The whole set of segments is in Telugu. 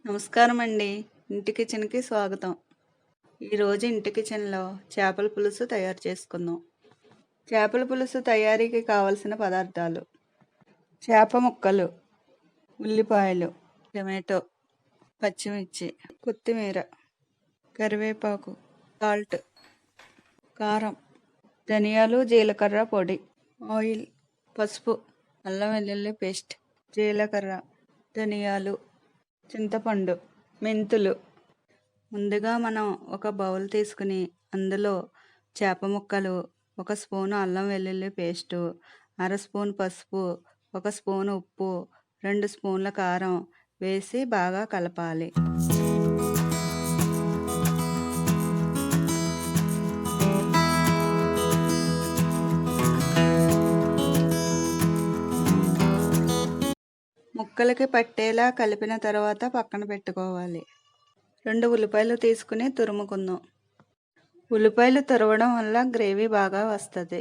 నమస్కారం అండి. ఇంటి కిచెన్‌కి స్వాగతం. ఈరోజు ఇంటి కిచెన్‌లో చేపల పులుసు తయారు చేసుకుందాం. చేపల పులుసు తయారీకి కావలసిన పదార్థాలు: చేప ముక్కలు, ఉల్లిపాయలు, టమాటో, పచ్చిమిర్చి, కొత్తిమీర, కరివేపాకు, సాల్ట్, కారం, ధనియాలు, జీలకర్ర పొడి, ఆయిల్, పసుపు, అల్లం వెల్లుల్లి పేస్ట్, జీలకర్ర, ధనియాలు, చింతపండు, మెంతులు. ముందుగా మనం ఒక బౌల్ తీసుకుని అందులో చేప ముక్కలు, ఒక స్పూను అల్లం వెల్లుల్లి పేస్టు, అర స్పూన్ పసుపు, ఒక స్పూను ఉప్పు, 2 స్పూన్ల కారం వేసి బాగా కలపాలి. ముక్కలకి పట్టేలా కలిపిన తర్వాత పక్కన పెట్టుకోవాలి. 2 ఉల్లిపాయలు తీసుకుని తురుముకుందాం. ఉల్లిపాయలు తురవడం వల్ల గ్రేవీ బాగా వస్తుంది.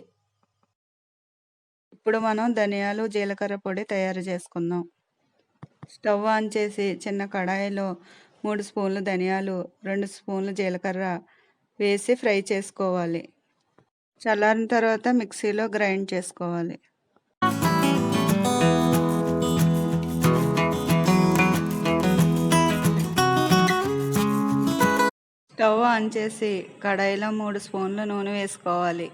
ఇప్పుడు మనం ధనియాలు, జీలకర్ర పొడి తయారు చేసుకుందాం. స్టవ్ ఆన్ చేసి చిన్న కడాయిలో 3 స్పూన్లు ధనియాలు, 2 స్పూన్లు జీలకర్ర వేసి ఫ్రై చేసుకోవాలి. చల్లారిన తర్వాత మిక్సీలో గ్రైండ్ చేసుకోవాలి. స్టవ్ ఆన్ చేసి కడాయిలో 3 స్పూన్లు నూనె వేసుకోవాలి.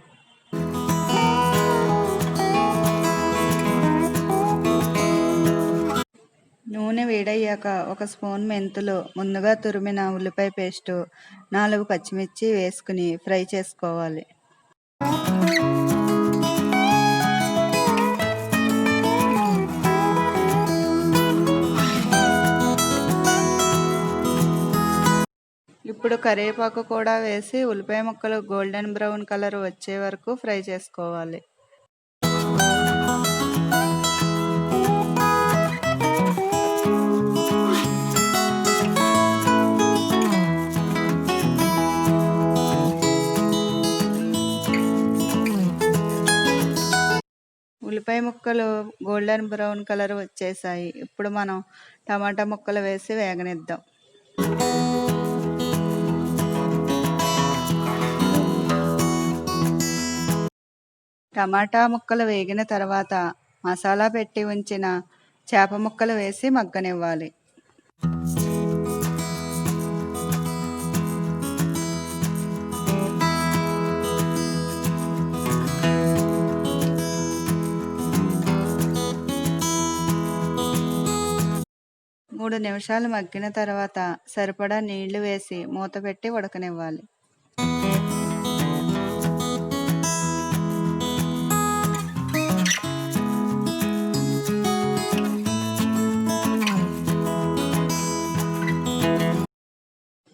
నూనె వేడయ్యాక 1 స్పూన్ మెంతులు, ముందుగా తురిమిన ఉల్లిపాయ పేస్టు, 4 పచ్చిమిర్చి వేసుకుని ఫ్రై చేసుకోవాలి. ఇప్పుడు కరివేపాకు కూడా వేసి ఉల్లిపాయ ముక్కలు గోల్డెన్ బ్రౌన్ కలర్ వచ్చే వరకు ఫ్రై చేసుకోవాలి. ఉల్లిపాయ ముక్కలు గోల్డెన్ బ్రౌన్ కలర్ వచ్చేసాయి. ఇప్పుడు మనం టమాటా ముక్కలు వేసి వేగనిద్దాం. టమాటా ముక్కలు వేగిన తర్వాత మసాలా పెట్టి ఉంచిన చేప ముక్కలు వేసి మగ్గనివ్వాలి. మూడు నిమిషాలు మగ్గిన తర్వాత సరిపడా నీళ్లు వేసి మూత పెట్టి ఉడకనివ్వాలి.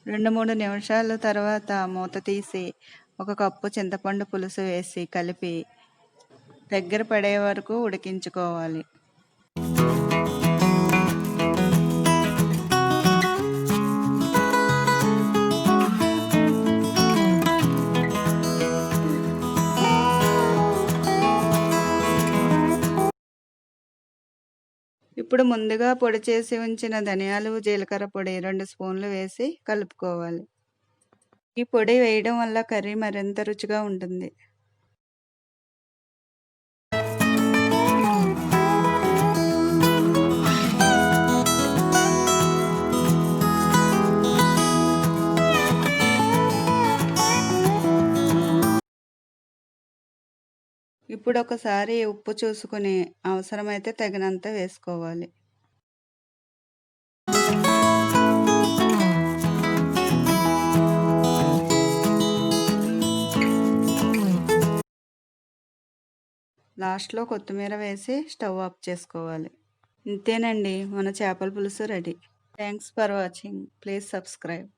రెండు మూడు నిమిషాల తర్వాత మూత తీసి 1 కప్పు చింతపండు పులుసు వేసి కలిపి దగ్గర పడే వరకు ఉడికించుకోవాలి. ఇప్పుడు ముందుగా పొడి చేసి ఉంచిన ధనియాలు, జీలకర్ర పొడి 2 స్పూన్లు వేసి కలుపుకోవాలి. ఈ పొడి వేయడం వల్ల కర్రీ మరింత రుచిగా ఉంటుంది. ఇప్పుడు ఒకసారి ఉప్పు చూసుకుని అవసరమైతే తగినంత వేసుకోవాలి. లాస్ట్లో కొత్తిమీర వేసి స్టవ్ ఆఫ్ చేసుకోవాలి. ఇంతేనండి, మన చేపల పులుసు ready. Thanks for watching. Please subscribe.